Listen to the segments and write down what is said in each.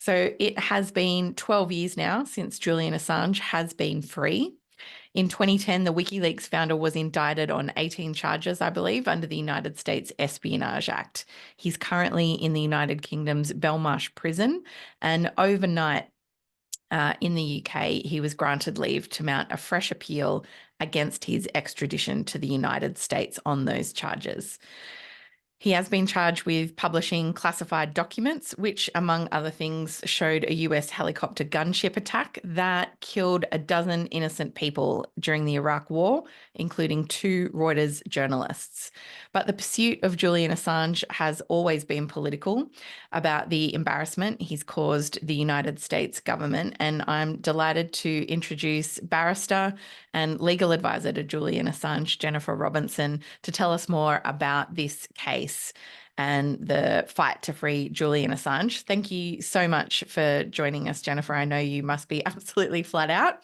So it has been 12 years now since Julian Assange has been free. In 2010, the WikiLeaks founder was indicted on 18 charges, I believe, under the United States Espionage Act. He's currently in the United Kingdom's Belmarsh prison, and overnight in the UK, he was granted leave to mount a fresh appeal against his extradition to the United States on those charges. He has been charged with publishing classified documents, which, among other things, showed a US helicopter gunship attack that killed a dozen innocent people during the Iraq War, including 2 Reuters journalists. But the pursuit of Julian Assange has always been political about the embarrassment he's caused the United States government. And I'm delighted to introduce barrister and legal advisor to Julian Assange, Jennifer Robinson, to tell us more about this case and the fight to free Julian Assange. Thank you so much for joining us, Jennifer. I know you must be absolutely flat out.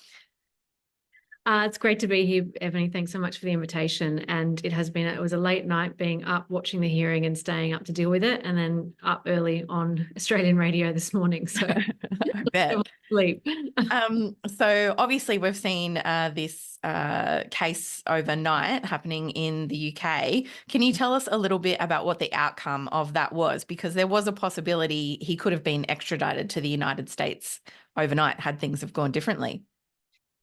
It's great to be here, Ebony. Thanks so much for the invitation. And it was a late night being up, watching the hearing and staying up to deal with it, and then up early on Australian radio this morning. So I bet. Sleep. So obviously we've seen this case overnight happening in the UK. Can you tell us a little bit about what the outcome of that was? Because there was a possibility he could have been extradited to the United States overnight had things have gone differently.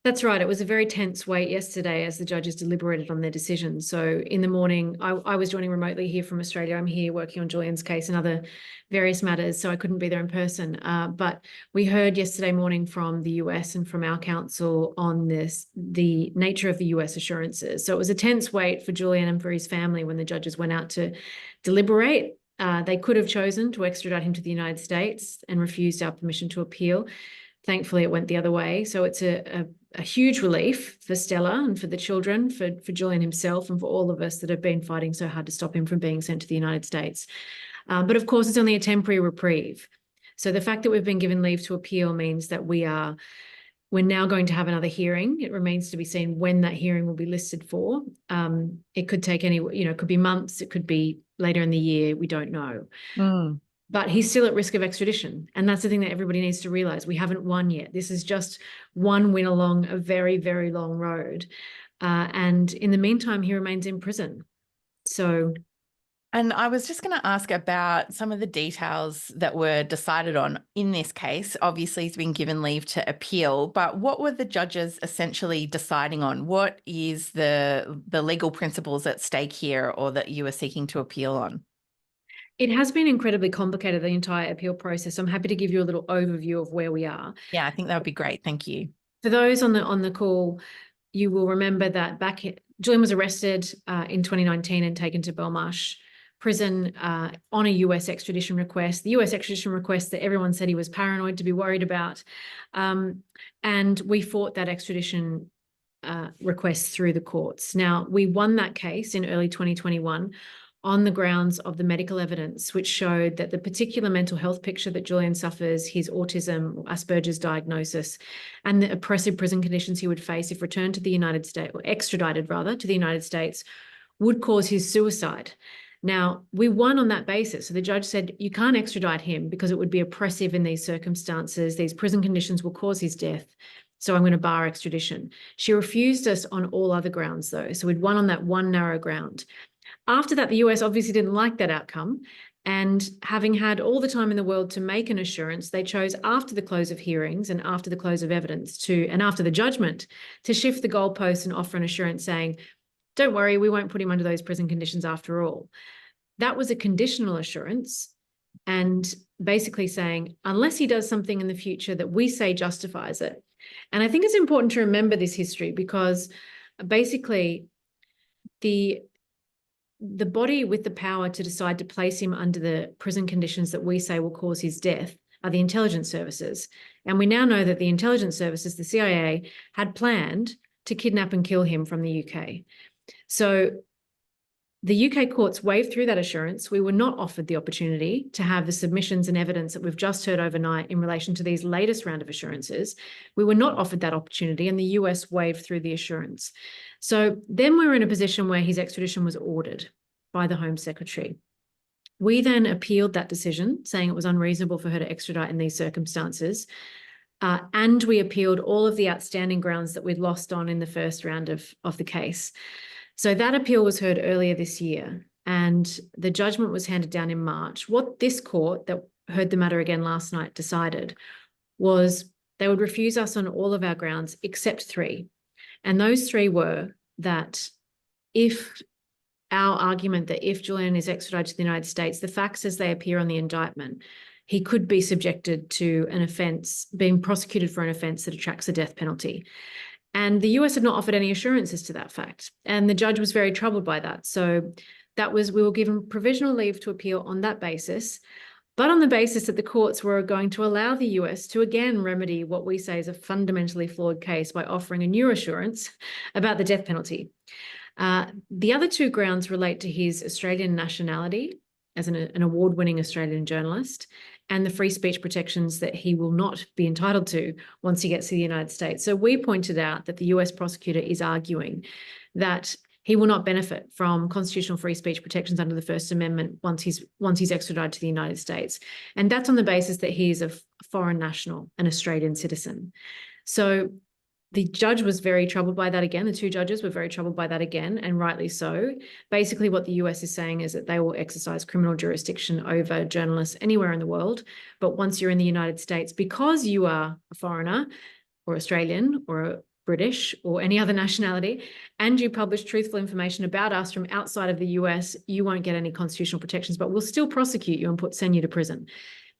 That's right. It was a very tense wait yesterday as the judges deliberated on their decision. So in the morning, I was joining remotely here from Australia. I'm here working on Julian's case and other various matters, so I couldn't be there in person. But we heard yesterday morning from the US and from our counsel on the nature of the US assurances. So it was a tense wait for Julian and for his family when the judges went out to deliberate. They could have chosen to extradite him to the United States and refused our permission to appeal. Thankfully, it went the other way. So it's a huge relief for Stella and for the children, for Julian himself, and for all of us that have been fighting so hard to stop him from being sent to the United States. But of course, it's only a temporary reprieve. So the fact that we've been given leave to appeal means that we're now going to have another hearing. It remains to be seen when that hearing will be listed for. It could take it could be months, it could be later in the year. We don't know. But he's still at risk of extradition. And that's the thing that everybody needs to realize. We haven't won yet. This is just one win along a very, very long road. And in the meantime, he remains in prison. And I was just going to ask about some of the details that were decided on in this case. Obviously, he's been given leave to appeal, but what were the judges essentially deciding on? What is the legal principles at stake here, or that you are seeking to appeal on? It has been incredibly complicated, the entire appeal process. I'm happy to give you a little overview of where we are. Yeah, I think that would be great. Thank you. For those on the call, you will remember that Julian was arrested in 2019 and taken to Belmarsh prison on a US extradition request, the US extradition request that everyone said he was paranoid to be worried about. And we fought that extradition request through the courts. Now, we won that case in early 2021 on the grounds of the medical evidence, which showed that the particular mental health picture that Julian suffers, his autism, Asperger's diagnosis, and the oppressive prison conditions he would face if returned to the United States, or extradited rather, to the United States, would cause his suicide. Now, we won on that basis. So the judge said, you can't extradite him because it would be oppressive in these circumstances. These prison conditions will cause his death. So I'm going to bar extradition. She refused us on all other grounds, though. So we'd won on that one narrow ground. After that, the US obviously didn't like that outcome. And having had all the time in the world to make an assurance, they chose after the close of hearings and after the close of evidence and after the judgment to shift the goalposts and offer an assurance saying, don't worry, we won't put him under those prison conditions after all. That was a conditional assurance, and basically saying, unless he does something in the future that we say justifies it. And I think it's important to remember this history because basically the body with the power to decide to place him under the prison conditions that we say will cause his death are the intelligence services. And we now know that the intelligence services, the CIA, had planned to kidnap and kill him from the UK. So the UK courts waved through that assurance. We were not offered the opportunity to have the submissions and evidence that we've just heard overnight in relation to these latest round of assurances. We were not offered that opportunity, and the US waved through the assurance. So then we were in a position where his extradition was ordered by the Home Secretary. We then appealed that decision, saying it was unreasonable for her to extradite in these circumstances. And we appealed all of the outstanding grounds that we'd lost on in the first round of the case. So that appeal was heard earlier this year, and the judgment was handed down in March. What this court that heard the matter again last night decided was they would refuse us on all of our grounds except three. And those three were that if our argument that if Julian is extradited to the United States, the facts as they appear on the indictment, he could be subjected to an offence, being prosecuted for an offence that attracts a death penalty. And the US had not offered any assurances to that fact. And the judge was very troubled by that. So we were given provisional leave to appeal on that basis, but on the basis that the courts were going to allow the US to again remedy what we say is a fundamentally flawed case by offering a new assurance about the death penalty. The other two grounds relate to his Australian nationality as an award-winning Australian journalist, and the free speech protections that he will not be entitled to once he gets to the United States. So we pointed out that the US prosecutor is arguing that he will not benefit from constitutional free speech protections under the First Amendment once he's extradited to the United States. And that's on the basis that he is a foreign national, an Australian citizen. So the judge was very troubled by that again. The two judges were very troubled by that again, and rightly so. Basically, what the US is saying is that they will exercise criminal jurisdiction over journalists anywhere in the world. But once you're in the United States, because you are a foreigner or Australian or British or any other nationality, and you publish truthful information about us from outside of the US, you won't get any constitutional protections, but we'll still prosecute you and send you to prison.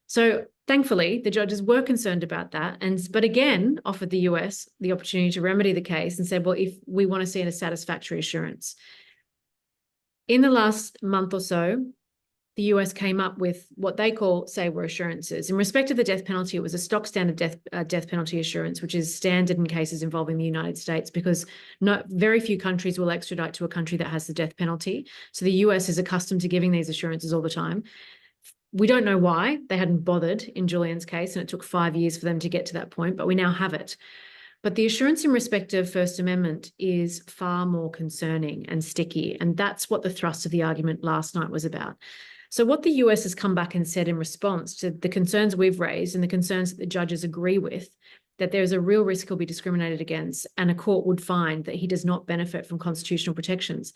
So thankfully, the judges were concerned about that, but again, offered the US the opportunity to remedy the case and said, well, if we want to see a satisfactory assurance. In the last month or so, the US came up with what they were assurances. In respect of the death penalty, it was a stock standard death penalty assurance, which is standard in cases involving the United States, because very few countries will extradite to a country that has the death penalty. So the US is accustomed to giving these assurances all the time. We don't know why they hadn't bothered in Julian's case, and it took 5 years for them to get to that point, but we now have it. But the assurance in respect of First Amendment is far more concerning and sticky, and that's what the thrust of the argument last night was about. So what the US has come back and said in response to the concerns we've raised and the concerns that the judges agree with, that there's a real risk he'll be discriminated against and a court would find that he does not benefit from constitutional protections.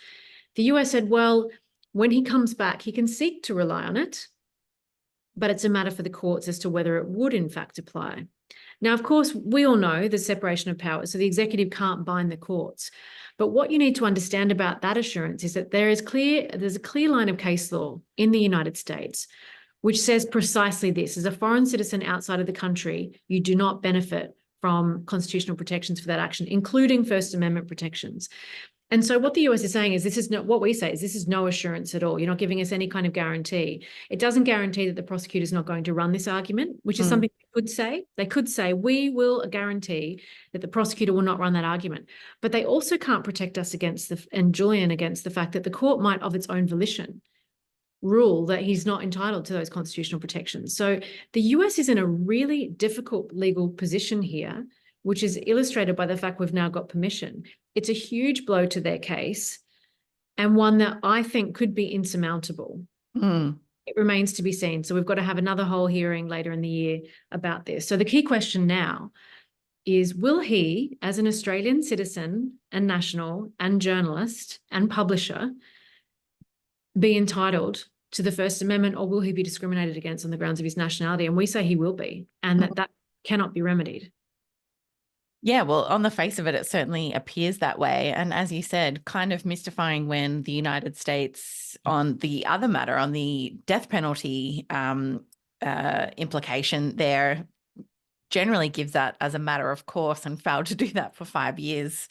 The US said, well, when he comes back, he can seek to rely on it, but it's a matter for the courts as to whether it would in fact apply. Now, of course, we all know the separation of powers, so the executive can't bind the courts. But what you need to understand about that assurance is that there's a clear line of case law in the United States which says precisely this: as a foreign citizen outside of the country, you do not benefit from constitutional protections for that action, including First Amendment protections. And so what the US is saying is what we say is this is no assurance at all. You're not giving us any kind of guarantee. It doesn't guarantee that the prosecutor is not going to run this argument, which is something they could say. They could say, we will guarantee that the prosecutor will not run that argument. But they also can't protect us and Julian against the fact that the court might, of its own volition, rule that he's not entitled to those constitutional protections. So the US is in a really difficult legal position here, which is illustrated by the fact we've now got permission. It's a huge blow to their case, and one that I think could be insurmountable. It remains to be seen. So we've got to have another whole hearing later in the year about this. So the key question now is, will he, as an Australian citizen and national and journalist and publisher, be entitled to the First Amendment, or will he be discriminated against on the grounds of his nationality? And we say he will be, and that cannot be remedied. Yeah, well, on the face of it, it certainly appears that way. And as you said, kind of mystifying when the United States, on the other matter, on the death penalty implication there, generally gives that as a matter of course, and failed to do that for 5 years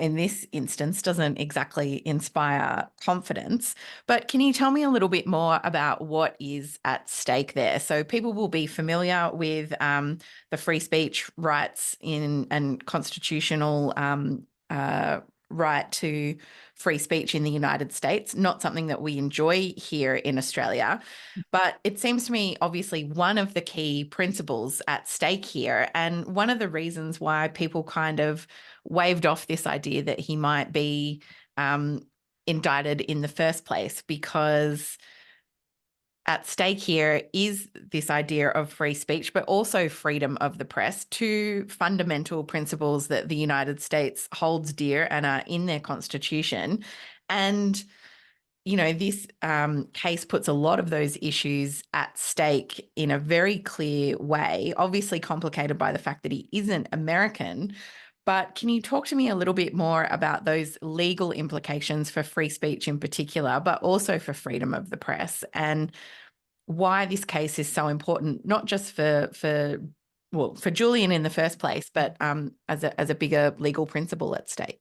in this instance doesn't exactly inspire confidence. But can you tell me a little bit more about what is at stake there? So people will be familiar with the free speech rights and constitutional right to free speech in the United States, not something that we enjoy here in Australia. But it seems to me, obviously, one of the key principles at stake here, and one of the reasons why people kind of waved off this idea that he might be indicted in the first place, because at stake here is this idea of free speech, but also freedom of the press, two fundamental principles that the United States holds dear and are in their constitution. And, you know, this case puts a lot of those issues at stake in a very clear way, obviously complicated by the fact that he isn't American. But can you talk to me a little bit more about those legal implications for free speech in particular, but also for freedom of the press, and why this case is so important, not just for Julian in the first place, but as a bigger legal principle at stake?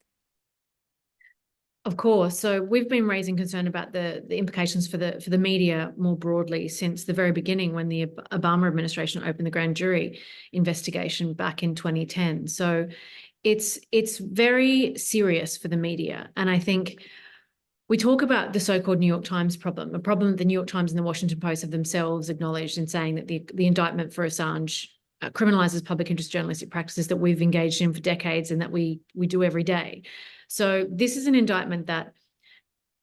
Of course. So we've been raising concern about the implications for the media more broadly since the very beginning, when the Obama administration opened the grand jury investigation back in 2010. So it's very serious for the media. And I think we talk about the so-called New York Times problem, a problem that the New York Times and the Washington Post have themselves acknowledged in saying that the indictment for Assange criminalizes public interest journalistic practices that we've engaged in for decades and that we do every day. So this is an indictment that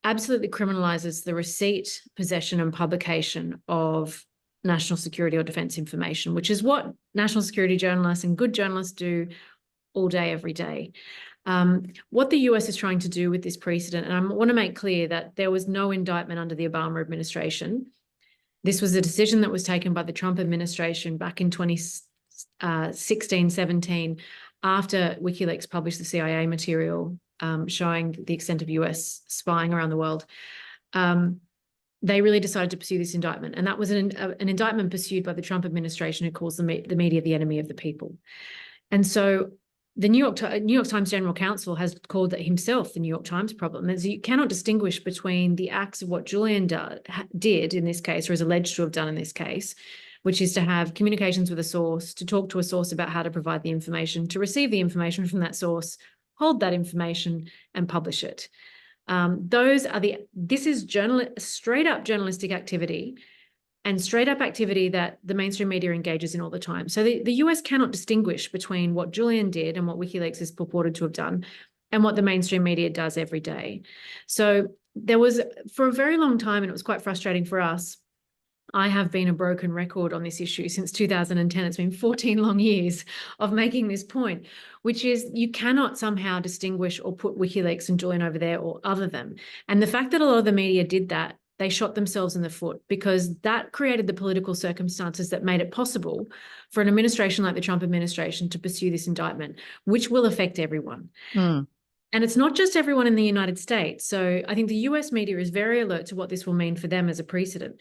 absolutely criminalizes the receipt, possession, and publication of national security or defense information, which is what national security journalists and good journalists do all day, every day. What the US is trying to do with this precedent, and I want to make clear that there was no indictment under the Obama administration. This was a decision that was taken by the Trump administration back in 2016, 17, after WikiLeaks published the CIA material showing the extent of US spying around the world. They really decided to pursue this indictment. And that was an indictment pursued by the Trump administration, who calls the media the enemy of the people. And so the New York Times General Counsel has called it himself the New York Times problem, as you cannot distinguish between the acts of what Julian did in this case, or is alleged to have done in this case, which is to have communications with a source, to talk to a source about how to provide the information, to receive the information from that source, hold that information, and publish it. This is straight up journalistic activity, and straight up activity that the mainstream media engages in all the time. So the US cannot distinguish between what Julian did and what WikiLeaks is purported to have done and what the mainstream media does every day. So there was, for a very long time, and it was quite frustrating for us, I have been a broken record on this issue since 2010. It's been 14 long years of making this point, which is you cannot somehow distinguish or put WikiLeaks and Julian over there or other them. And the fact that a lot of the media did that, they shot themselves in the foot, because that created the political circumstances that made it possible for an administration like the Trump administration to pursue this indictment, which will affect everyone. And it's not just everyone in the United States. So I think the US media is very alert to what this will mean for them as a precedent,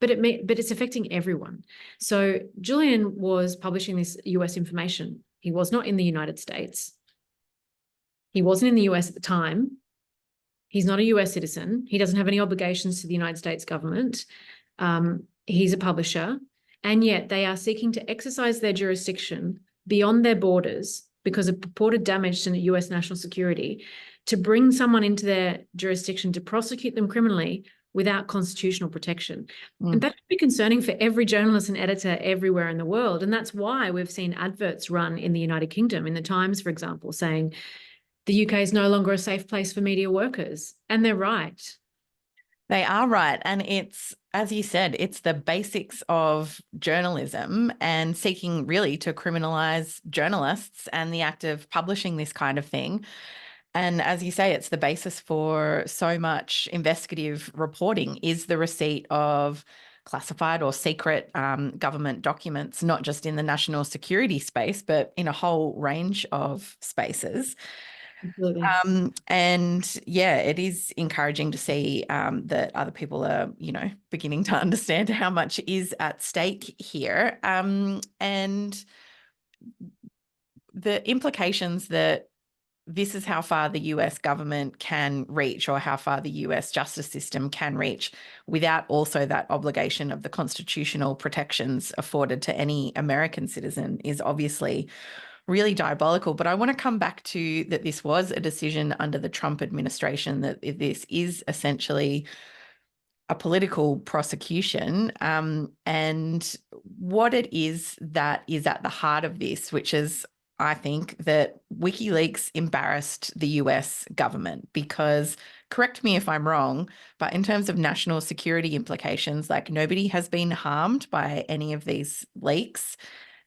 but it's affecting everyone. So Julian was publishing this US information. He was not in the United States. He wasn't in the US at the time. He's not a US citizen. He doesn't have any obligations to the United States government. He's a publisher. And yet they are seeking to exercise their jurisdiction beyond their borders because of purported damage to US national security, to bring someone into their jurisdiction to prosecute them criminally without constitutional protection. And that should be concerning for every journalist and editor everywhere in the world. And that's why we've seen adverts run in the United Kingdom, in the Times, for example, saying the UK is no longer a safe place for media workers. And they're right. They are right. And it's, as you said, it's the basics of journalism, and seeking really to criminalize journalists and the act of publishing this kind of thing. And as you say, it's the basis for so much investigative reporting, is the receipt of classified or secret government documents, not just in the national security space, but in a whole range of spaces. Absolutely. And yeah, it is encouraging to see that other people are, beginning to understand how much is at stake here. And the implications that this is how far the US government can reach, or how far the US justice system can reach, without also that obligation of the constitutional protections afforded to any American citizen, is obviously really diabolical. But I want to come back to that this was a decision under the Trump administration, that this is essentially a political prosecution, and what it is that is at the heart of this, which is, I think, that WikiLeaks embarrassed the US government, because correct me if I'm wrong, but in terms of national security implications, like nobody has been harmed by any of these leaks.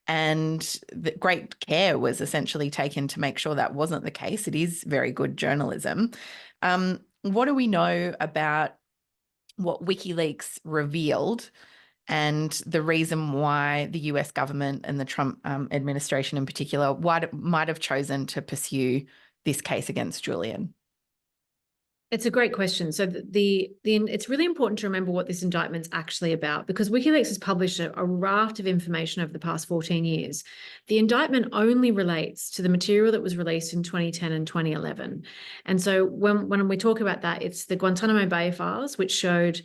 And the great care was essentially taken to make sure that wasn't the case. It is very good journalism. What do we know about what WikiLeaks revealed and the reason why the US government and the Trump administration in particular might have chosen to pursue this case against Julian? It's a great question. So it's really important to remember what this indictment's actually about, because WikiLeaks has published a raft of information over the past 14 years. The indictment only relates to the material that was released in 2010 and 2011. And so when we talk about that, it's the Guantanamo Bay files, which showed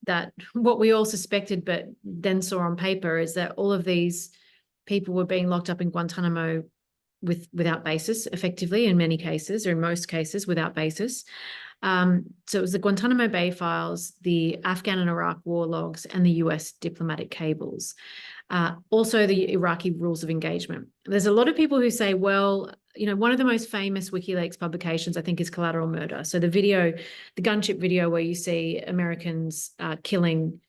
that what we all suspected but then saw on paper is that all of these people were being locked up in Guantanamo without basis, effectively, in many cases, or in most cases, without basis. So it was the Guantanamo Bay files, the Afghan and Iraq war logs, and the US diplomatic cables. Also the Iraqi rules of engagement. There's a lot of people who say, well, one of the most famous WikiLeaks publications, I think, is Collateral Murder. So the gunship video where you see Americans killing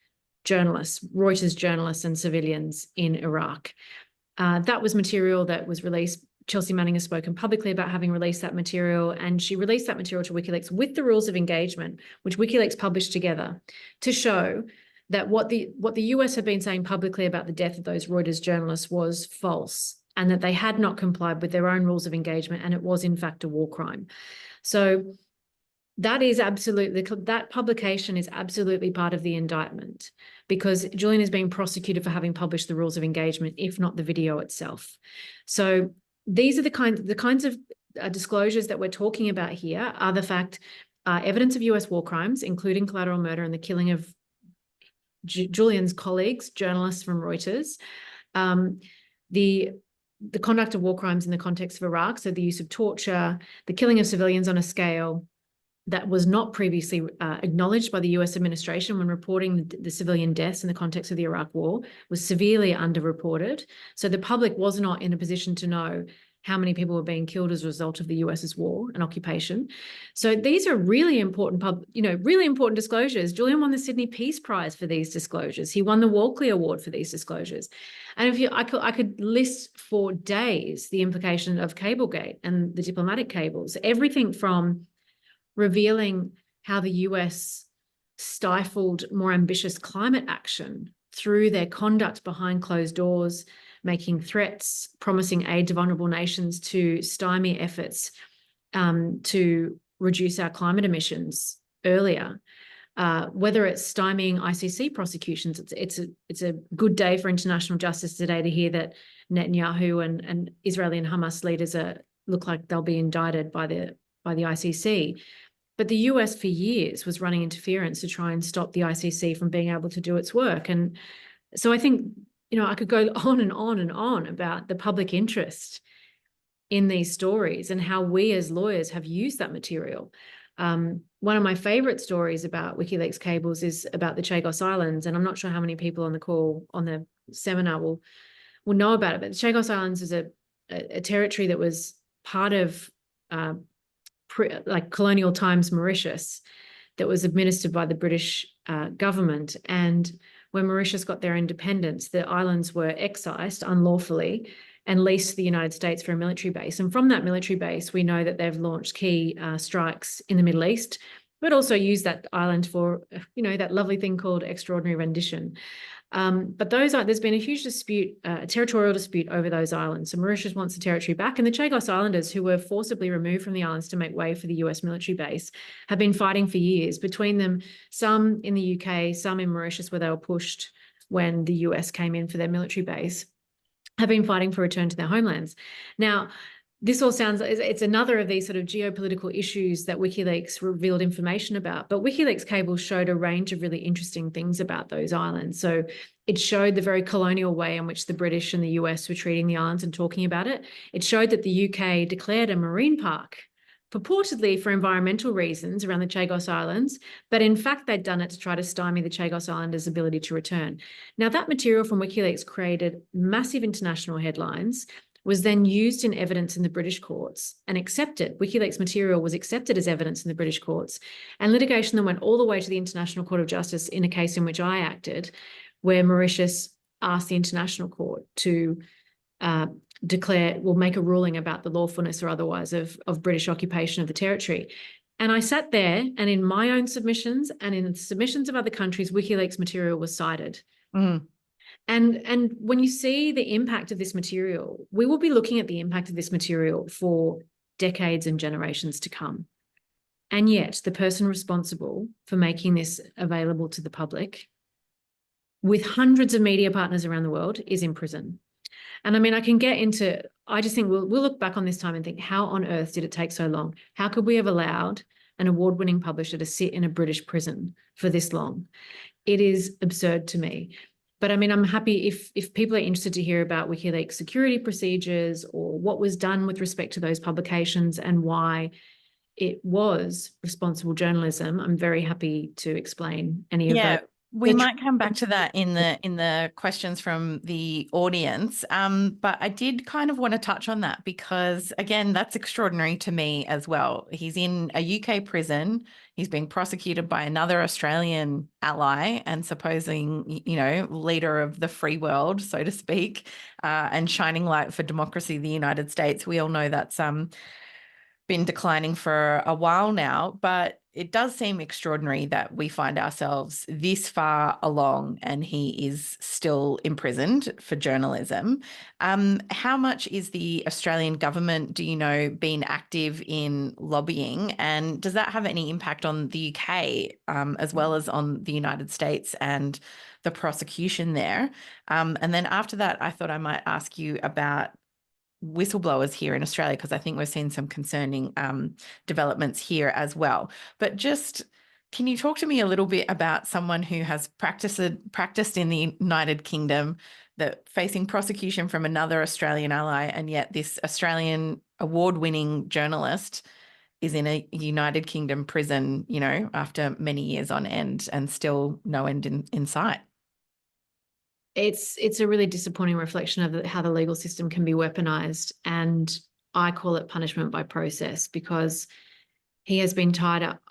journalists, Reuters journalists and civilians in Iraq. That was material that was released. Chelsea Manning has spoken publicly about having released that material, and she released that material to WikiLeaks with the rules of engagement, which WikiLeaks published together, to show that what the US had been saying publicly about the death of those Reuters journalists was false, and that they had not complied with their own rules of engagement, and it was in fact a war crime. So that publication is absolutely part of the indictment, because Julian is being prosecuted for having published the rules of engagement, if not the video itself. So these are the kinds of disclosures that we're talking about here are the fact, evidence of US war crimes, including collateral murder and the killing of Julian's colleagues, journalists from Reuters, the conduct of war crimes in the context of Iraq, so the use of torture, the killing of civilians on a scale that was not previously acknowledged by the US administration when reporting the civilian deaths in the context of the Iraq war, was severely underreported. So the public was not in a position to know how many people were being killed as a result of the US's war and occupation. So these are really important, really important disclosures. Julian won the Sydney Peace Prize for these disclosures. He won the Walkley Award for these disclosures. And I could list for days the implication of Cablegate and the diplomatic cables, everything from revealing how the US stifled more ambitious climate action through their conduct behind closed doors, making threats, promising aid to vulnerable nations to stymie efforts to reduce our climate emissions earlier. Whether it's stymieing ICC prosecutions, it's a good day for international justice today to hear that Netanyahu and Israeli and Hamas leaders look like they'll be indicted by the ICC. But the US for years was running interference to try and stop the ICC from being able to do its work. And so I think, I could go on and on and on about the public interest in these stories and how we as lawyers have used that material. One of my favorite stories about WikiLeaks cables is about the Chagos Islands. And I'm not sure how many people on the call, on the seminar will know about it. But the Chagos Islands is a territory that was part of colonial times Mauritius, that was administered by the British government. And when Mauritius got their independence, the islands were excised unlawfully and leased to the United States for a military base. And from that military base, we know that they've launched key strikes in the Middle East, but also used that island for, that lovely thing called extraordinary rendition. But there's been a huge dispute, a territorial dispute over those islands. So Mauritius wants the territory back, and the Chagos Islanders, who were forcibly removed from the islands to make way for the US military base, have been fighting for years. Between them, some in the UK, some in Mauritius, where they were pushed when the US came in for their military base, have been fighting for return to their homelands. Now, this all it's another of these sort of geopolitical issues that WikiLeaks revealed information about. But WikiLeaks cables showed a range of really interesting things about those islands. So it showed the very colonial way in which the British and the US were treating the islands and talking about it. It showed that the UK declared a marine park, purportedly for environmental reasons, around the Chagos Islands, but in fact, they'd done it to try to stymie the Chagos Islanders' ability to return. Now, that material from WikiLeaks created massive international headlines, was then used in evidence in the British courts and accepted. WikiLeaks material was accepted as evidence in the British courts, and litigation then went all the way to the International Court of Justice in a case in which I acted, where Mauritius asked the International Court to make a ruling about the lawfulness or otherwise of British occupation of the territory. And I sat there, and in my own submissions and in submissions of other countries, WikiLeaks material was cited. Mm. And when you see the impact of this material, we will be looking at the impact of this material for decades and generations to come. And yet the person responsible for making this available to the public, with hundreds of media partners around the world, is in prison. And I mean, I just think we'll look back on this time and think, how on earth did it take so long? How could we have allowed an award-winning publisher to sit in a British prison for this long? It is absurd to me. But I mean, I'm happy if people are interested to hear about WikiLeaks security procedures or what was done with respect to those publications and why it was responsible journalism. I'm very happy to explain any of that. We might come back to that in the questions from the audience. But I did kind of want to touch on that because, again, that's extraordinary to me as well. He's in a UK prison. He's being prosecuted by another Australian ally and supposing, leader of the free world, so to speak, and shining light for democracy, the United States. We all know that's been declining for a while now, but it does seem extraordinary that we find ourselves this far along and he is still imprisoned for journalism. How much is the Australian government, do you know, been active in lobbying, and does that have any impact on the UK as well as on the United States and the prosecution there? And then after that, I thought I might ask you about whistleblowers here in Australia, because I think we're seeing some concerning developments here as well. But just, can you talk to me a little bit about someone who has practiced in the United Kingdom, that facing prosecution from another Australian ally, and yet this Australian award-winning journalist is in a United Kingdom prison, after many years on end and still no end in sight? It's a really disappointing reflection of how the legal system can be weaponized, and I call it punishment by process, because he has been tied up.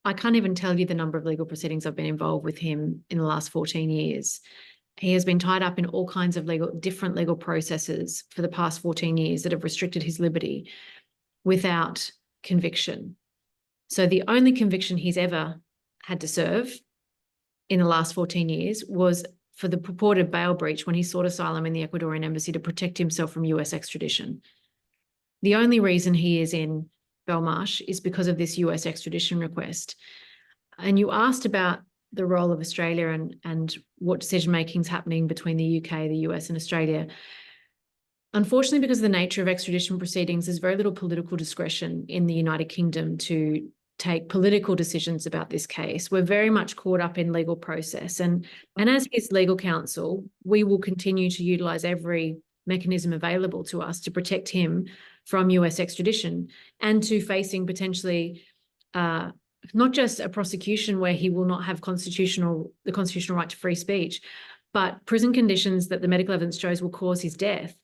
I can't even tell you the number of legal proceedings I've been involved with him in the last 14 years. He has been tied up in all kinds of different legal processes for the past 14 years that have restricted his liberty without conviction. So the only conviction he's ever had to serve in the last 14 years was for the purported bail breach when he sought asylum in the Ecuadorian embassy to protect himself from US extradition. The only reason he is in Belmarsh is because of this US extradition request. And you asked about the role of Australia and what decision-making is happening between the UK, the US and Australia. Unfortunately, because of the nature of extradition proceedings, there's very little political discretion in the United Kingdom to take political decisions about this case. We're very much caught up in legal process. And as his legal counsel, we will continue to utilise every mechanism available to us to protect him from US extradition and to facing potentially not just a prosecution where he will not have the constitutional right to free speech, but prison conditions that the medical evidence shows will cause his death.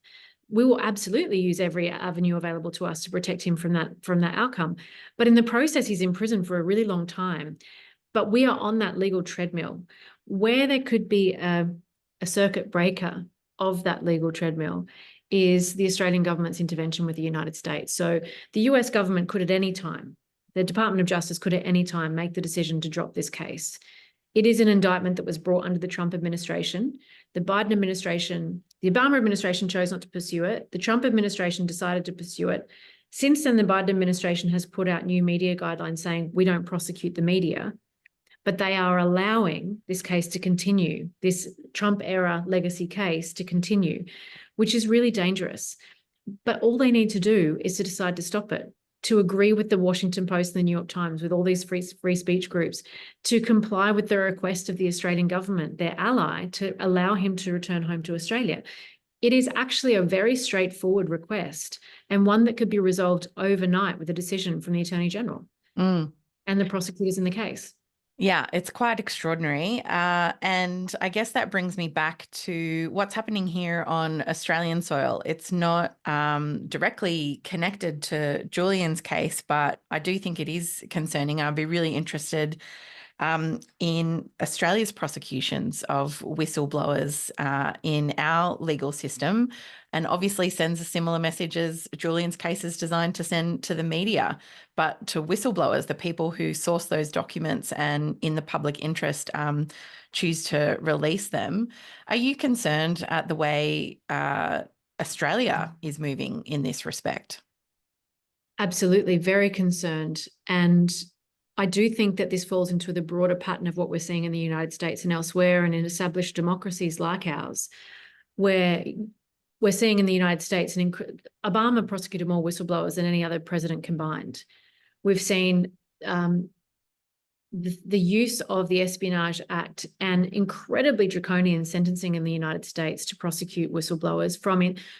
We will absolutely use every avenue available to us to protect him from that outcome. But in the process, he's in prison for a really long time. But we are on that legal treadmill where there could be a circuit breaker of that legal treadmill is the Australian government's intervention with the United States. So the US government could at any time, the Department of Justice could at any time make the decision to drop this case. It is an indictment that was brought under the Trump administration. The Biden administration, the Obama administration chose not to pursue it. The Trump administration decided to pursue it. Since then, the Biden administration has put out new media guidelines saying we don't prosecute the media, but they are allowing this case to continue, this Trump-era legacy case to continue, which is really dangerous. But all they need to do is to decide to stop it, to agree with the Washington Post and the New York Times, with all these free speech groups, to comply with the request of the Australian government, their ally, to allow him to return home to Australia. It is actually a very straightforward request, and one that could be resolved overnight with a decision from the Attorney General and the prosecutors in the case. Yeah, it's quite extraordinary. And I guess that brings me back to what's happening here on Australian soil. It's not directly connected to Julian's case, but I do think it is concerning. I'd be really interested in Australia's prosecutions of whistleblowers in our legal system, and obviously sends a similar message as Julian's case is designed to send to the media, but to whistleblowers, the people who source those documents and in the public interest choose to release them. Are you concerned at the way Australia is moving in this respect? Absolutely, very concerned. And I do think that this falls into the broader pattern of what we're seeing in the United States and elsewhere and in established democracies like ours, where we're seeing in the United States, Obama prosecuted more whistleblowers than any other president combined. We've seen the use of the Espionage Act and incredibly draconian sentencing in the United States to prosecute whistleblowers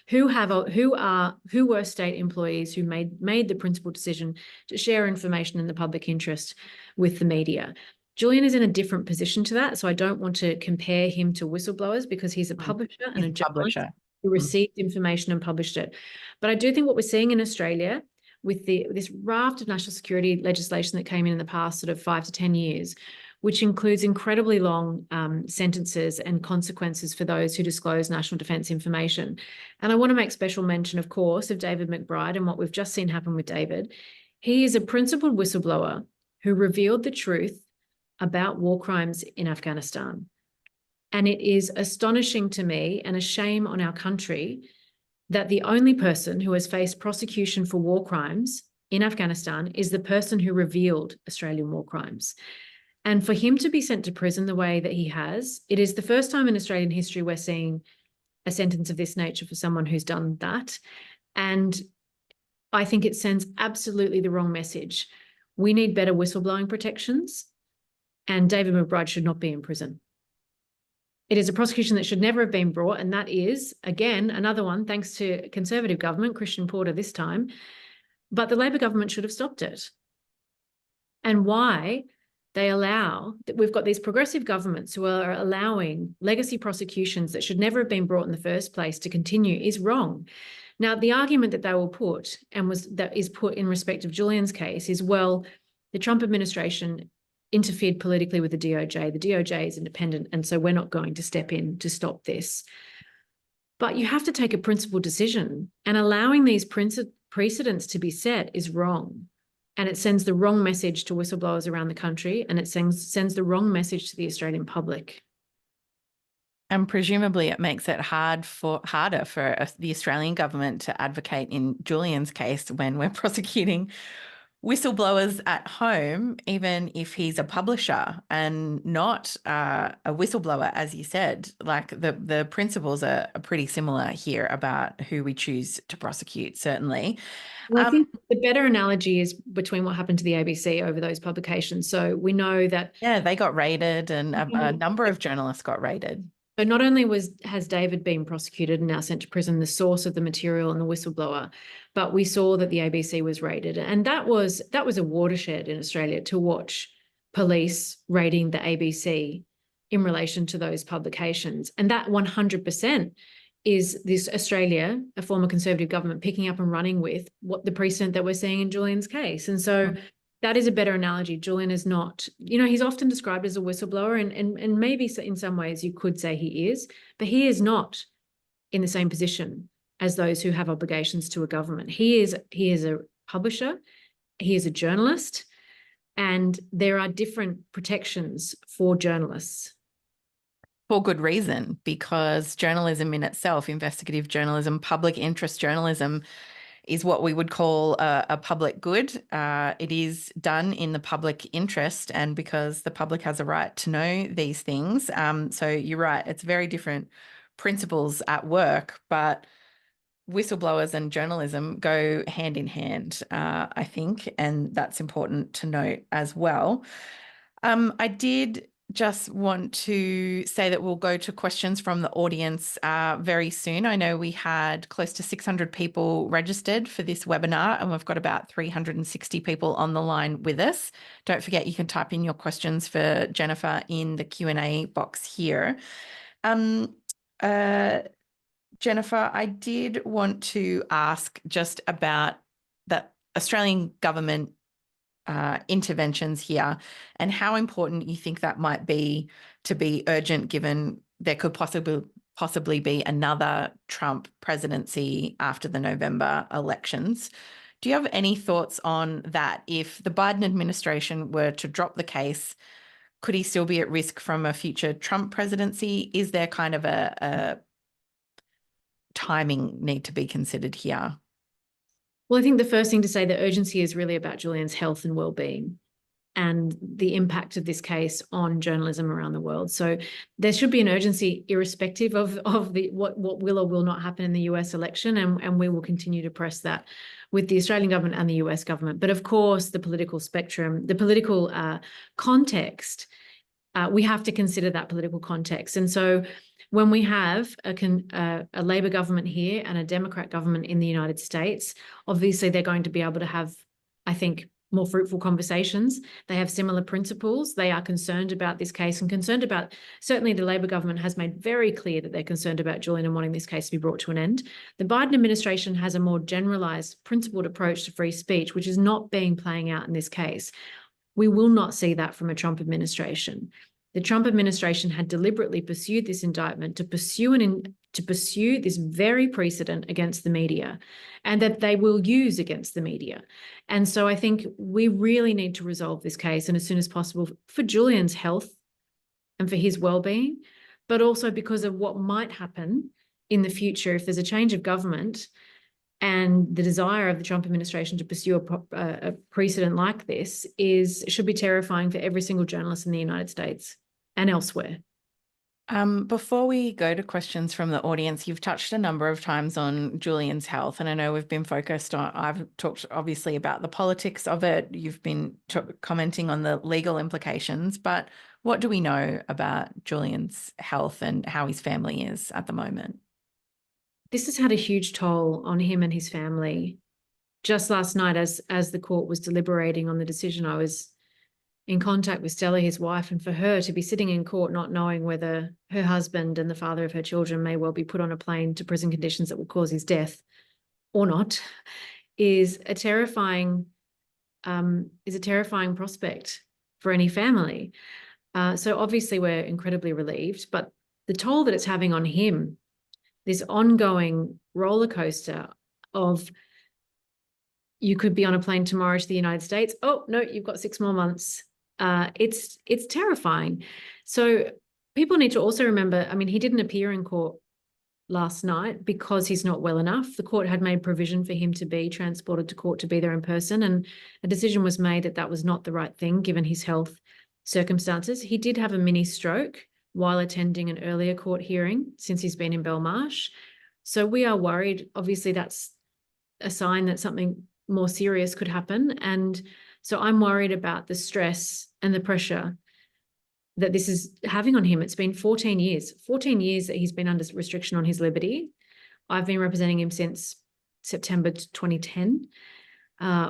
who were state employees who made the principal decision to share information in the public interest with the media. Julian is in a different position to that, so I don't want to compare him to whistleblowers because he's a publisher and a journalist who received information and published it. But I do think what we're seeing in Australia with this raft of national security legislation that came in the past sort of 5 to 10 years, which includes incredibly long sentences and consequences for those who disclose national defence information. And I want to make special mention, of course, of David McBride and what we've just seen happen with David. He is a principled whistleblower who revealed the truth about war crimes in Afghanistan. And it is astonishing to me and a shame on our country that the only person who has faced prosecution for war crimes in Afghanistan is the person who revealed Australian war crimes. And for him to be sent to prison the way that he has, it is the first time in Australian history we're seeing a sentence of this nature for someone who's done that. And I think it sends absolutely the wrong message. We need better whistleblowing protections, and David McBride should not be in prison. It is a prosecution that should never have been brought, and that is, again, another one, thanks to Conservative government, Christian Porter this time, but the Labor government should have stopped it. And why they allow, that we've got these progressive governments who are allowing legacy prosecutions that should never have been brought in the first place to continue is wrong. Now, the argument that they will put, and that is put in respect of Julian's case, is, well, the Trump administration interfered politically with the DOJ. The DOJ is independent, and so we're not going to step in to stop this. But you have to take a principled decision, and allowing these precedents to be set is wrong. And it sends the wrong message to whistleblowers around the country, and it sends the wrong message to the Australian public. And presumably it makes it harder for the Australian government to advocate in Julian's case when we're prosecuting whistleblowers at home, even if he's a publisher and not a whistleblower, as you said. Like the principles are pretty similar here about who we choose to prosecute, certainly. Well, I think the better analogy is between what happened to the ABC over those publications. So we know that... Yeah, they got raided, and a number of journalists got raided. So not only has David been prosecuted and now sent to prison, the source of the material and the whistleblower, but we saw that the ABC was raided. And that was a watershed in Australia to watch police raiding the ABC in relation to those publications. And that 100% is this Australia, a former Conservative government, picking up and running with what the precedent that we're seeing in Julian's case. And so that is a better analogy. Julian is not, he's often described as a whistleblower, and maybe in some ways you could say he is, but he is not in the same position as those who have obligations to a government. He is a publisher, he is a journalist, and there are different protections for journalists. For good reason, because journalism in itself, investigative journalism, public interest journalism, is what we would call a public good. It is done in the public interest, and because the public has a right to know these things. So you're right, it's very different principles at work, but whistleblowers and journalism go hand in hand, I think, and that's important to note as well. I did just want to say that we'll go to questions from the audience very soon. I know we had close to 600 people registered for this webinar, and we've got about 360 people on the line with us. Don't forget, you can type in your questions for Jennifer in the Q&A box here. Jennifer, I did want to ask just about the Australian government interventions here and how important you think that might be to be urgent, given there could possibly be another Trump presidency after the November elections. Do you have any thoughts on that? If the Biden administration were to drop the case, could he still be at risk from a future Trump presidency? Is there kind of a timing need to be considered here? Well, I think the first thing to say, the urgency is really about Julian's health and well-being and the impact of this case on journalism around the world. So there should be an urgency irrespective of what will or will not happen in the US election, and we will continue to press that with the Australian government and the US government. But of course, the political spectrum, the political context, we have to consider that political context. And so when we have a Labor government here and a Democrat government in the United States, obviously they're going to be able to have, I think, more fruitful conversations. They have similar principles. They are concerned about this case and concerned about, certainly the Labor government has made very clear that they're concerned about Julian and wanting this case to be brought to an end. The Biden administration has a more generalized, principled approach to free speech, which is not playing out in this case. We will not see that from a Trump administration. The Trump administration had deliberately pursued this indictment to pursue this very precedent against the media, and that they will use against the media. And so I think we really need to resolve this case, and as soon as possible, for Julian's health and for his well-being, but also because of what might happen in the future if there's a change of government. And the desire of the Trump administration to pursue a precedent like this should be terrifying for every single journalist in the United States and elsewhere. Before we go to questions from the audience, you've touched a number of times on Julian's health, and I know we've been focused on, I've talked obviously about the politics of it. You've been commenting on the legal implications, but what do we know about Julian's health and how his family is at the moment? This has had a huge toll on him and his family. Just last night, as the court was deliberating on the decision, I was in contact with Stella, his wife, and for her to be sitting in court not knowing whether her husband and the father of her children may well be put on a plane to prison conditions that will cause his death or not is a terrifying prospect for any family. So obviously we're incredibly relieved, but the toll that it's having on him, this ongoing roller coaster of you could be on a plane tomorrow to the United States. Oh, no, you've got 6 more months. It's terrifying. So people need to also remember, I mean, he didn't appear in court last night because he's not well enough. The court had made provision for him to be transported to court to be there in person, and a decision was made that that was not the right thing given his health circumstances. He did have a mini stroke while attending an earlier court hearing since he's been in Belmarsh. So we are worried. Obviously, that's a sign that something more serious could happen. And so I'm worried about the stress and the pressure that this is having on him. It's been 14 years that he's been under restriction on his liberty. I've been representing him since September 2010.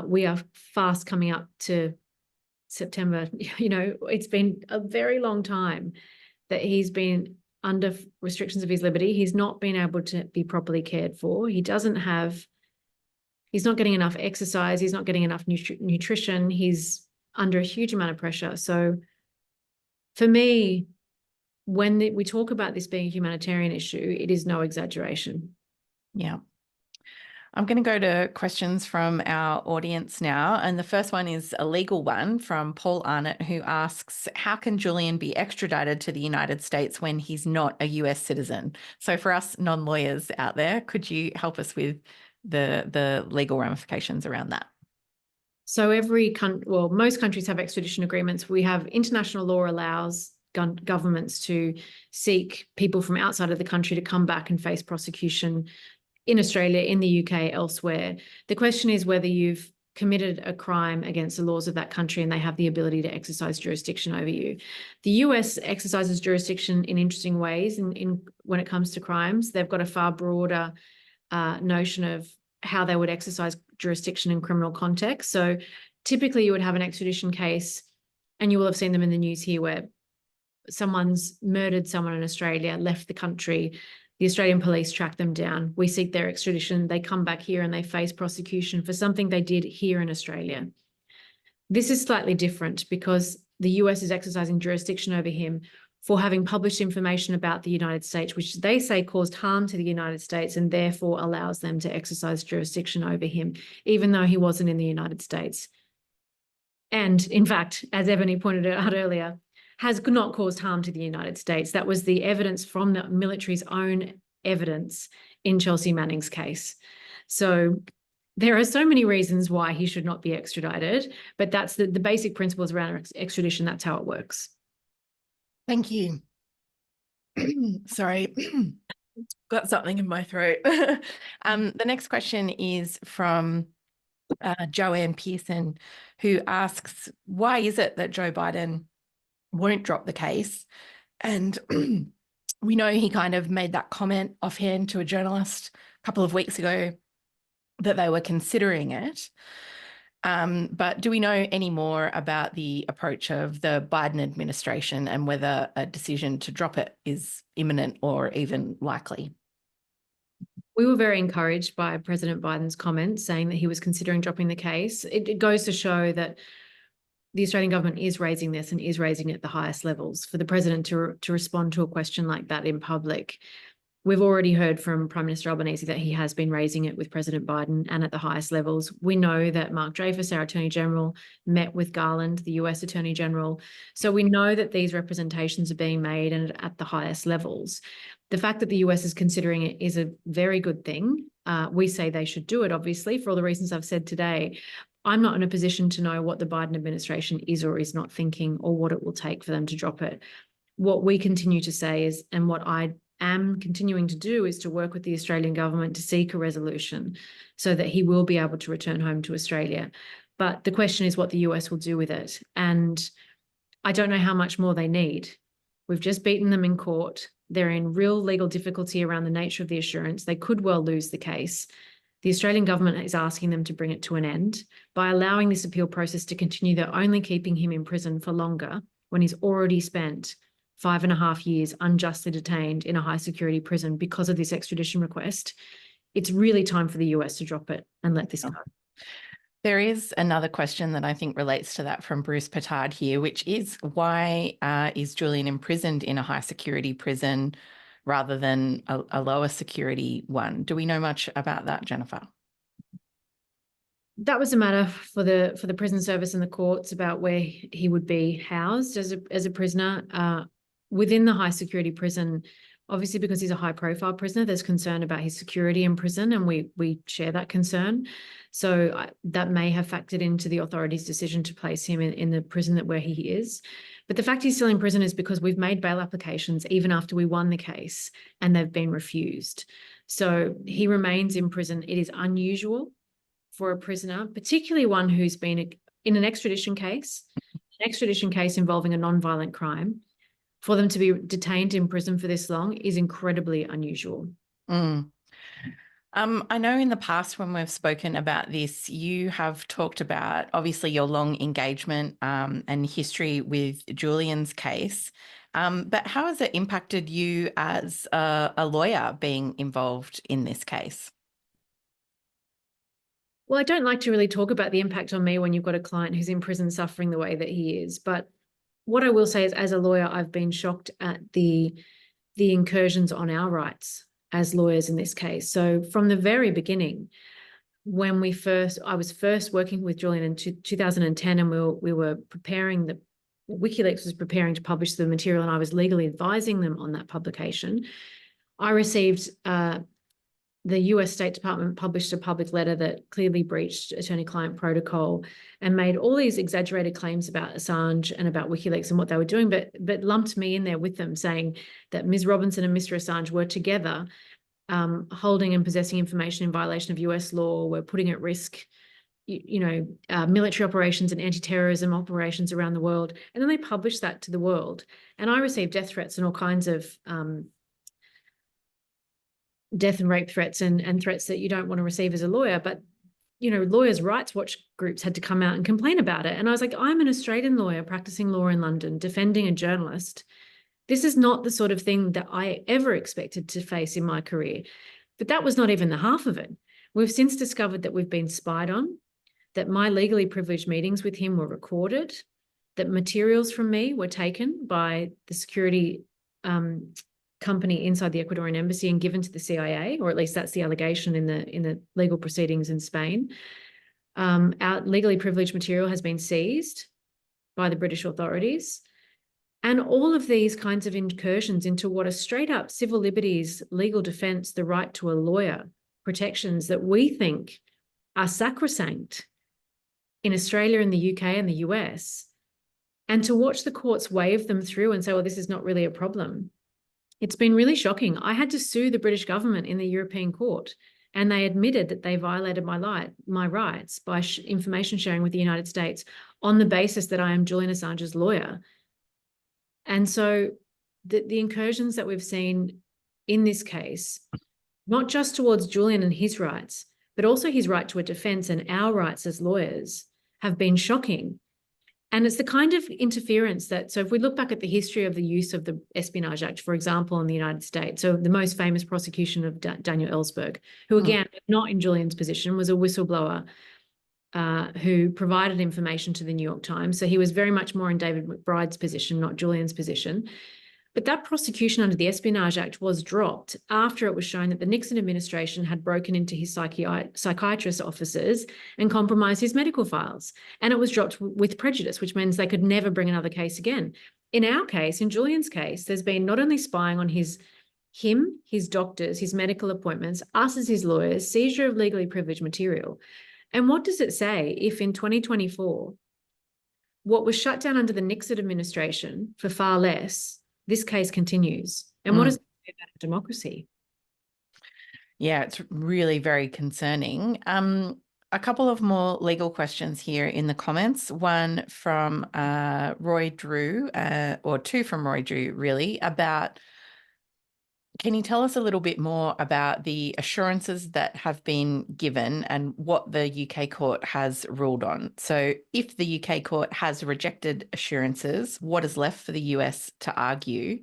We are fast coming up to September. You know, it's been a very long time that he's been under restrictions of his liberty. He's not been able to be properly cared for. He's not getting enough exercise. He's not getting enough nutrition. He's under a huge amount of pressure. So for me, when we talk about this being a humanitarian issue, it is no exaggeration. Yeah. I'm going to go to questions from our audience now. And the first one is a legal one from Paul Arnott, who asks, how can Julian be extradited to the United States when he's not a US citizen? So for us non-lawyers out there, could you help us with the legal ramifications around that? So most countries have extradition agreements. We have international law allows governments to seek people from outside of the country to come back and face prosecution in Australia, in the UK, elsewhere. The question is whether you've committed a crime against the laws of that country and they have the ability to exercise jurisdiction over you. The US exercises jurisdiction in interesting ways when it comes to crimes. They've got a far broader notion of how they would exercise jurisdiction in criminal context. So typically you would have an extradition case, and you will have seen them in the news here, where someone's murdered someone in Australia, left the country, the Australian police track them down, we seek their extradition, they come back here and they face prosecution for something they did here in Australia. This is slightly different because the US is exercising jurisdiction over him for having published information about the United States, which they say caused harm to the United States and therefore allows them to exercise jurisdiction over him, even though he wasn't in the United States. And in fact, as Ebony pointed out earlier, has not caused harm to the United States. That was the evidence from the military's own evidence in Chelsea Manning's case. So there are so many reasons why he should not be extradited, but that's the basic principles around extradition. That's how it works. Thank you. Sorry, got something in my throat. The next question is from Joanne Pearson, who asks, why is it that Joe Biden won't drop the case? And we know he kind of made that comment offhand to a journalist a couple of weeks ago that they were considering it. But do we know any more about the approach of the Biden administration and whether a decision to drop it is imminent or even likely? We were very encouraged by President Biden's comments saying that he was considering dropping the case. It goes to show that the Australian government is raising this and is raising it at the highest levels. For the president to respond to a question like that in public, we've already heard from Prime Minister Albanese that he has been raising it with President Biden and at the highest levels. We know that Mark Dreyfus, our Attorney General, met with Garland, the US Attorney General. So we know that these representations are being made and at the highest levels. The fact that the US is considering it is a very good thing. We say they should do it, obviously, for all the reasons I've said today. I'm not in a position to know what the Biden administration is or is not thinking or what it will take for them to drop it. What we continue to say is, and what I am continuing to do, is to work with the Australian government to seek a resolution so that he will be able to return home to Australia. But the question is what the US will do with it. And I don't know how much more they need. We've just beaten them in court. They're in real legal difficulty around the nature of the assurance. They could well lose the case. The Australian government is asking them to bring it to an end. By allowing this appeal process to continue, they're only keeping him in prison for longer when he's already spent 5.5 years unjustly detained in a high security prison because of this extradition request. It's really time for the US to drop it and let this go. There is another question that I think relates to that from Bruce Petard here, which is why is Julian imprisoned in a high security prison rather than a lower security one? Do we know much about that, Jennifer? That was a matter for the prison service and the courts about where he would be housed as a prisoner. Within the high security prison, obviously because he's a high profile prisoner, there's concern about his security in prison, and we share that concern. So that may have factored into the authorities' decision to place him in the prison where he is. But the fact he's still in prison is because we've made bail applications even after we won the case and they've been refused. So he remains in prison. It is unusual for a prisoner, particularly one who's been in an extradition case involving a non-violent crime. For them to be detained in prison for this long is incredibly unusual. I know in the past when we've spoken about this, you have talked about obviously your long engagement and history with Julian's case, but how has it impacted you as a lawyer being involved in this case? Well, I don't like to really talk about the impact on me when you've got a client who's in prison suffering the way that he is, but what I will say is, as a lawyer, I've been shocked at the incursions on our rights as lawyers in this case. So from the very beginning, when I was first working with Julian in 2010, and we were preparing WikiLeaks was preparing to publish the material, and I was legally advising them on that publication. I received the US State Department published a public letter that clearly breached attorney-client protocol and made all these exaggerated claims about Assange and about WikiLeaks and what they were doing, but lumped me in there with them, saying that Ms. Robinson and Mr. Assange were together holding and possessing information in violation of US law, were putting at risk military operations and anti-terrorism operations around the world. And then they published that to the world. And I received death threats and all kinds of death and rape threats and threats that you don't want to receive as a lawyer. But, lawyers' rights watch groups had to come out and complain about it. And I was like, I'm an Australian lawyer practicing law in London, defending a journalist. This is not the sort of thing that I ever expected to face in my career. But that was not even the half of it. We've since discovered that we've been spied on, that my legally privileged meetings with him were recorded, that materials from me were taken by the security company inside the Ecuadorian embassy and given to the CIA, or at least that's the allegation in the legal proceedings in Spain. Our legally privileged material has been seized by the British authorities. And all of these kinds of incursions into what are straight up civil liberties, legal defense, the right to a lawyer, protections that we think are sacrosanct in Australia and the UK and the US, and to watch the courts wave them through and say, well, this is not really a problem. It's been really shocking. I had to sue the British government in the European Court, and they admitted that they violated my rights by information sharing with the United States on the basis that I am Julian Assange's lawyer. And so the incursions that we've seen in this case, not just towards Julian and his rights, but also his right to a defense and our rights as lawyers, have been shocking. And it's the kind of interference so if we look back at the history of the use of the Espionage Act, for example, in the United States, so the most famous prosecution of Daniel Ellsberg, who again, not in Julian's position, was a whistleblower who provided information to the New York Times. So he was very much more in David McBride's position, not Julian's position. But that prosecution under the Espionage Act was dropped after it was shown that the Nixon administration had broken into his psychiatrist offices and compromised his medical files. And it was dropped with prejudice, which means they could never bring another case again. In our case, in Julian's case, there's been not only spying on him, his doctors, his medical appointments, us as his lawyers, seizure of legally privileged material. And what does it say if in 2024, what was shut down under the Nixon administration for far less, this case continues? And what does it say about democracy? Yeah, it's really very concerning. A couple of more legal questions here in the comments. One from Roy Drew, or two from Roy Drew, really, about, can you tell us a little bit more about the assurances that have been given and what the UK court has ruled on? So if the UK court has rejected assurances, what is left for the US to argue?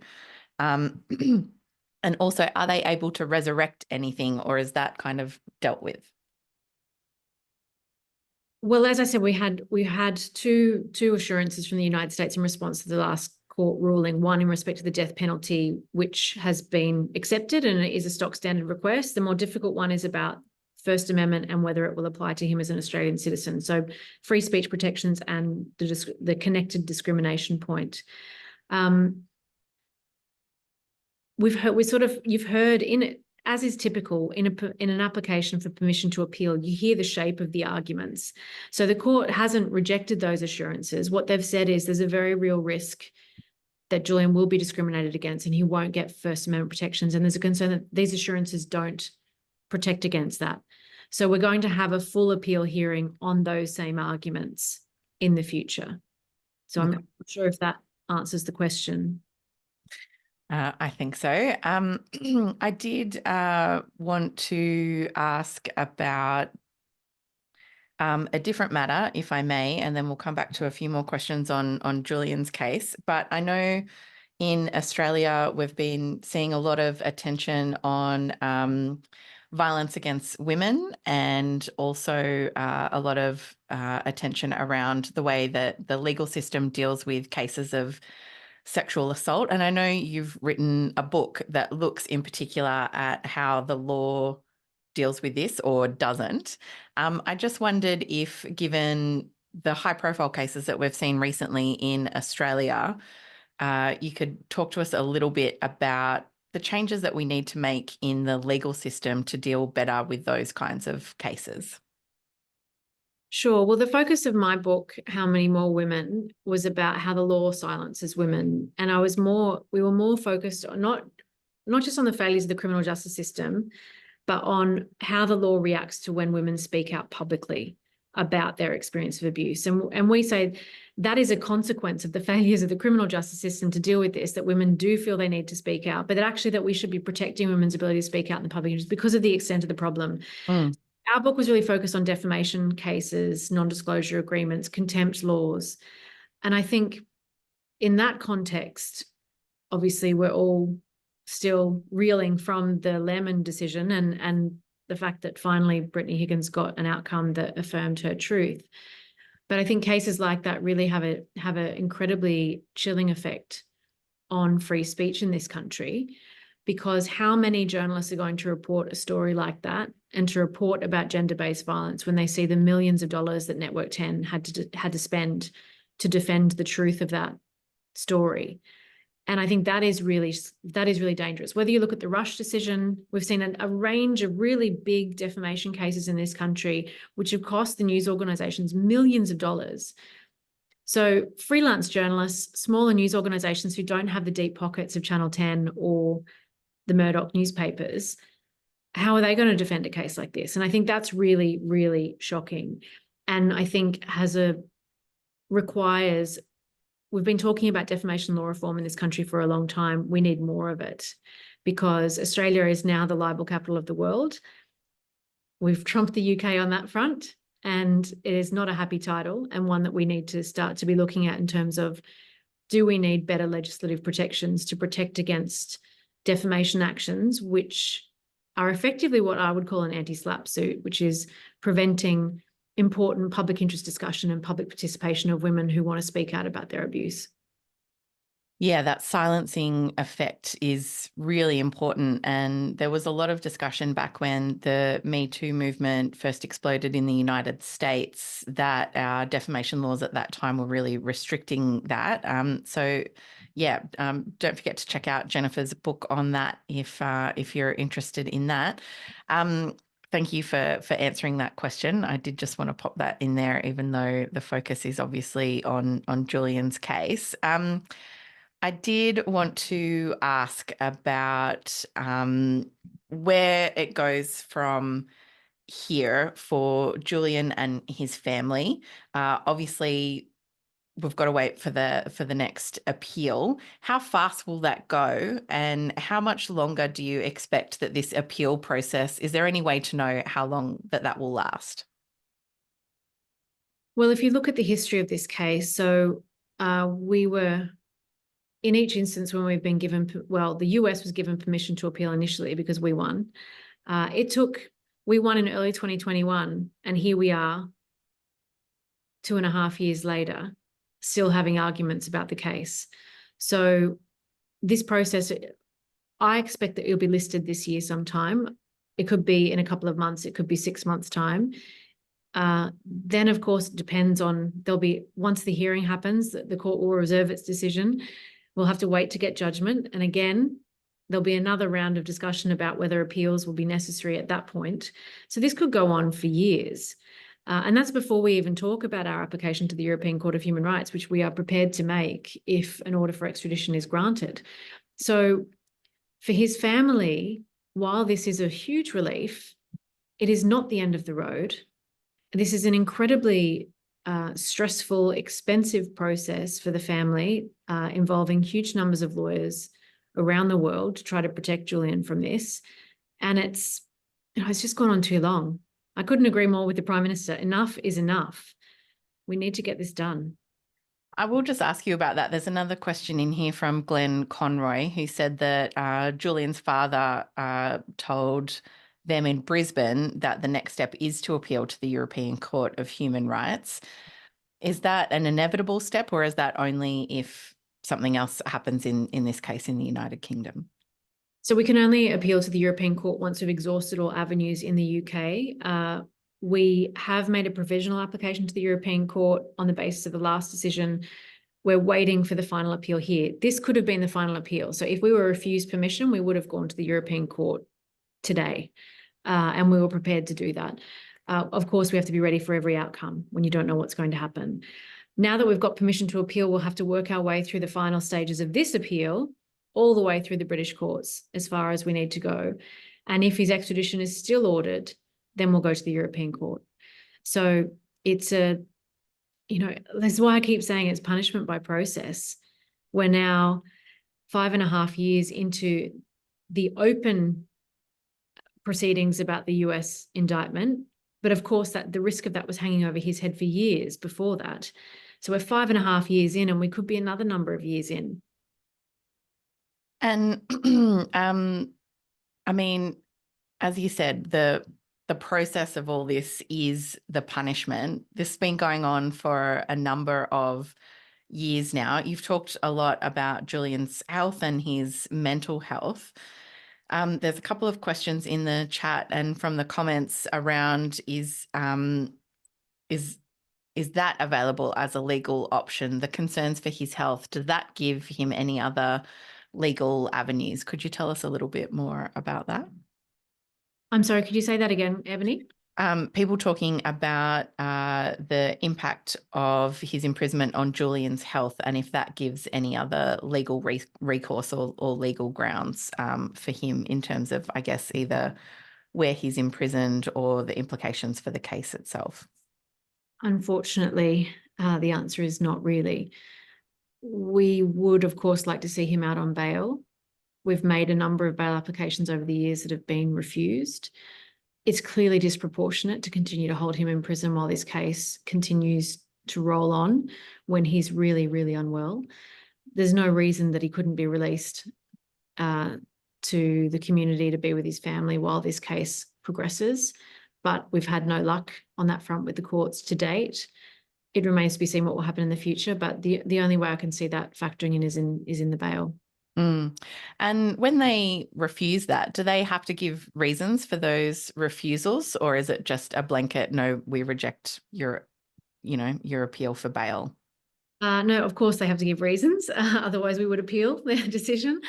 And also, are they able to resurrect anything, or is that kind of dealt with? Well, as I said, we had two assurances from the United States in response to the last court ruling, one in respect to the death penalty, which has been accepted and it is a stock standard request. The more difficult one is about First Amendment and whether it will apply to him as an Australian citizen. So free speech protections and the connected discrimination point. You've heard in it, as is typical in an application for permission to appeal, you hear the shape of the arguments. So the court hasn't rejected those assurances. What they've said is there's a very real risk that Julian will be discriminated against and he won't get First Amendment protections. And there's a concern that these assurances don't protect against that. So we're going to have a full appeal hearing on those same arguments in the future. So I'm not sure if that answers the question. I think so. I did want to ask about a different matter, if I may, and then we'll come back to a few more questions on Julian's case. But I know in Australia, we've been seeing a lot of attention on violence against women, and also a lot of attention around the way that the legal system deals with cases of sexual assault. And I know you've written a book that looks in particular at how the law deals with this or doesn't. I just wondered if, given the high profile cases that we've seen recently in Australia, you could talk to us a little bit about the changes that we need to make in the legal system to deal better with those kinds of cases. Sure. Well, the focus of my book, How Many More Women, was about how the law silences women. And we were more focused on not just on the failures of the criminal justice system, but on how the law reacts to when women speak out publicly. about their experience of abuse. And we say that is a consequence of the failures of the criminal justice system to deal with this, that women do feel they need to speak out, but that actually that we should be protecting women's ability to speak out in the public interest because of the extent of the problem. Our book was really focused on defamation cases, non-disclosure agreements, contempt laws. And I think in that context, obviously we're all still reeling from the Lemon decision and the fact that finally Brittany Higgins got an outcome that affirmed her truth. But I think cases like that really have an incredibly chilling effect on free speech in this country, because how many journalists are going to report a story like that and to report about gender-based violence when they see the millions of dollars that Network 10 had to spend to defend the truth of that story? And I think that is really dangerous. Whether you look at the Rush decision, we've seen a range of really big defamation cases in this country, which have cost the news organizations millions of dollars. So freelance journalists, smaller news organizations who don't have the deep pockets of Channel 10 or the Murdoch newspapers, how are they going to defend a case like this? And I think that's really, really shocking. And I think requires, we've been talking about defamation law reform in this country for a long time. We need more of it because Australia is now the libel capital of the world. We've trumped the UK on that front, and it is not a happy title, and one that we need to start to be looking at in terms of, do we need better legislative protections to protect against defamation actions, which are effectively what I would call an anti-SLAPP suit, which is preventing important public interest discussion and public participation of women who want to speak out about their abuse. Yeah, that silencing effect is really important. And there was a lot of discussion back when the Me Too movement first exploded in the United States that our defamation laws at that time were really restricting that. Don't forget to check out Jennifer's book on that if you're interested in that. Thank you for answering that question. I did just want to pop that in there, even though the focus is obviously on Julian's case. I did want to ask about where it goes from here for Julian and his family. Obviously, we've got to wait for the next appeal. How fast will that go, and how much longer do you expect that this appeal process, is there any way to know how long that will last? Well, if you look at the history of this case, so we were, in each instance when we've been given, well, the US was given permission to appeal initially because we won. We won in early 2021, and here we are 2.5 years later, still having arguments about the case. So this process, I expect that it'll be listed this year sometime. It could be in a couple of months, it could be 6 months' time. Then, of course, it depends on, once the hearing happens, the court will reserve its decision. We'll have to wait to get judgment. And again, there'll be another round of discussion about whether appeals will be necessary at that point. So this could go on for years. And that's before we even talk about our application to the European Court of Human Rights, which we are prepared to make if an order for extradition is granted. So for his family, while this is a huge relief, it is not the end of the road. This is an incredibly stressful, expensive process for the family, involving huge numbers of lawyers around the world to try to protect Julian from this. And it's just gone on too long. I couldn't agree more with the Prime Minister. Enough is enough. We need to get this done. I will just ask you about that. There's another question in here from Glenn Conroy, who said that Julian's father told them in Brisbane that the next step is to appeal to the European Court of Human Rights. Is that an inevitable step, or is that only if something else happens in this case in the United Kingdom? So we can only appeal to the European Court once we've exhausted all avenues in the UK. We have made a provisional application to the European Court on the basis of the last decision. We're waiting for the final appeal here. This could have been the final appeal. So if we were refused permission, we would have gone to the European Court today, and we were prepared to do that. Of course, we have to be ready for every outcome when you don't know what's going to happen. Now that we've got permission to appeal, we'll have to work our way through the final stages of this appeal, all the way through the British courts as far as we need to go. And if his extradition is still ordered, then we'll go to the European Court. So it's a, that's why I keep saying it's punishment by process. We're now 5.5 years into the open proceedings about the US indictment. But of course, that the risk of that was hanging over his head for years before that. So we're 5.5 years in, and we could be another number of years in. And I mean, as you said, the process of all this is the punishment. This has been going on for a number of years now. You've talked a lot about Julian's health and his mental health. There's a couple of questions in the chat and from the comments around is that available as a legal option? The concerns for his health, does that give him any other legal avenues? Could you tell us a little bit more about that? I'm sorry, could you say that again, Ebony? People talking about the impact of his imprisonment on Julian's health and if that gives any other legal recourse or legal grounds for him in terms of, I guess, either where he's imprisoned or the implications for the case itself. Unfortunately, the answer is not really. We would, of course, like to see him out on bail. We've made a number of bail applications over the years that have been refused. It's clearly disproportionate to continue to hold him in prison while this case continues to roll on when he's really, really unwell. There's no reason that he couldn't be released to the community to be with his family while this case progresses. But we've had no luck on that front with the courts to date. It remains to be seen what will happen in the future, but the only way I can see that factoring in is in the bail. Mm. And when they refuse that, do they have to give reasons for those refusals, or is it just a blanket, no, we reject your appeal for bail? No, of course they have to give reasons. Otherwise, we would appeal their decision.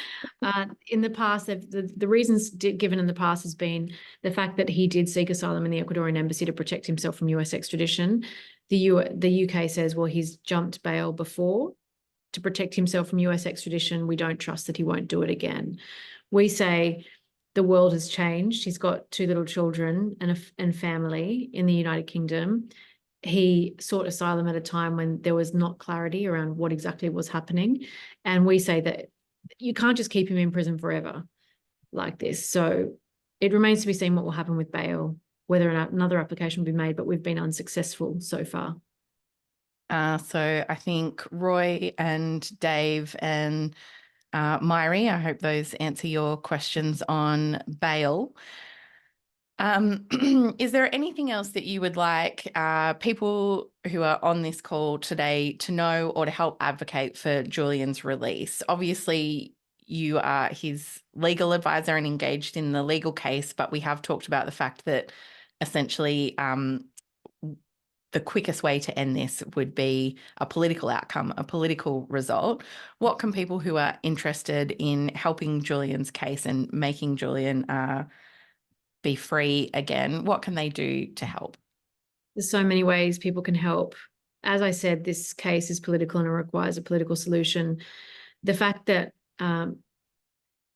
In the past, the reasons given in the past has been the fact that he did seek asylum in the Ecuadorian embassy to protect himself from US extradition. The UK says, well, he's jumped bail before to protect himself from US extradition. We don't trust that he won't do it again. We say the world has changed. He's got 2 little children and family in the United Kingdom. He sought asylum at a time when there was not clarity around what exactly was happening. And we say that you can't just keep him in prison forever like this. So it remains to be seen what will happen with bail, whether or not another application will be made, but we've been unsuccessful so far. So I think Roy and Dave and Myri, I hope those answer your questions on bail. Is there anything else that you would like people who are on this call today to know or to help advocate for Julian's release? Obviously, you are his legal advisor and engaged in the legal case, but we have talked about the fact that essentially the quickest way to end this would be a political outcome, a political result. What can people who are interested in helping Julian's case and making Julian be free again, what can they do to help? There's so many ways people can help. As I said, this case is political and it requires a political solution. The fact that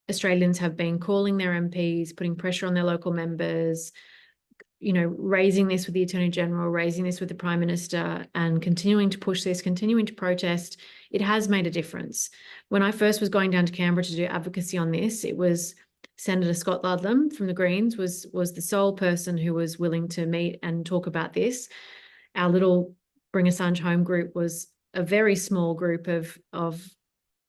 Australians have been calling their MPs, putting pressure on their local members, raising this with the Attorney General, raising this with the Prime Minister, and continuing to push this, continuing to protest, it has made a difference. When I first was going down to Canberra to do advocacy on this, it was Senator Scott Ludlam from the Greens was the sole person who was willing to meet and talk about this. Our little Bring Assange Home group was a very small group of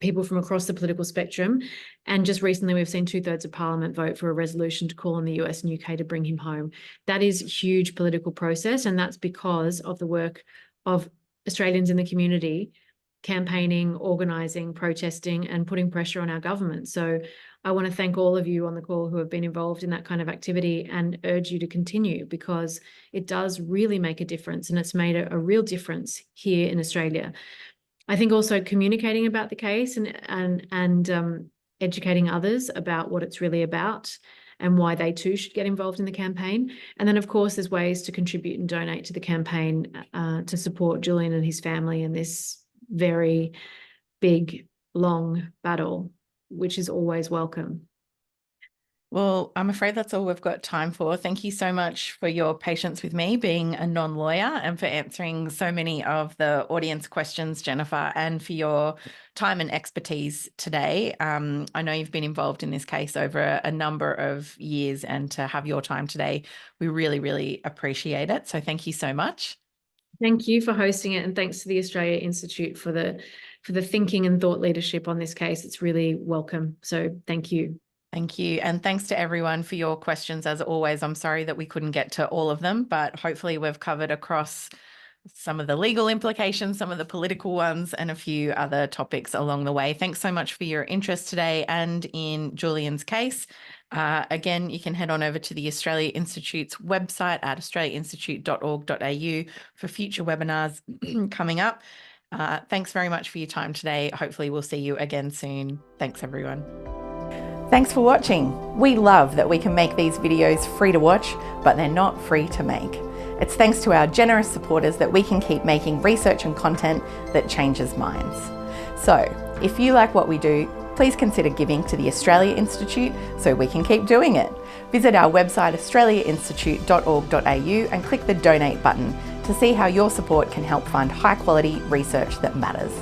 people from across the political spectrum. And just recently, we've seen 2/3 of Parliament vote for a resolution to call on the US and UK to bring him home. That is a huge political process, and that's because of the work of Australians in the community campaigning, organising, protesting, and putting pressure on our government. So I want to thank all of you on the call who have been involved in that kind of activity and urge you to continue, because it does really make a difference, and it's made a real difference here in Australia. I think also communicating about the case and educating others about what it's really about and why they too should get involved in the campaign. And then, of course, there's ways to contribute and donate to the campaign to support Julian and his family in this very big, long battle, which is always welcome. Well, I'm afraid that's all we've got time for. Thank you so much for your patience with me being a non-lawyer and for answering so many of the audience questions, Jennifer, and for your time and expertise today. I know you've been involved in this case over a number of years, and to have your time today, we really, really appreciate it. So thank you so much. Thank you for hosting it, and thanks to the Australia Institute for the thinking and thought leadership on this case. It's really welcome. So thank you. Thank you. And thanks to everyone for your questions. As always, I'm sorry that we couldn't get to all of them, but hopefully we've covered across some of the legal implications, some of the political ones, and a few other topics along the way. Thanks so much for your interest today and in Julian's case. Again, you can head on over to the Australia Institute's website at australiainstitute.org.au for future webinars coming up. Thanks very much for your time today. Hopefully we'll see you again soon. Thanks, everyone. Thanks for watching. We love that we can make these videos free to watch, but they're not free to make. It's thanks to our generous supporters that we can keep making research and content that changes minds. So, if you like what we do, please consider giving to the Australia Institute so we can keep doing it. Visit our website australiainstitute.org.au and click the donate button to see how your support can help fund high quality research that matters.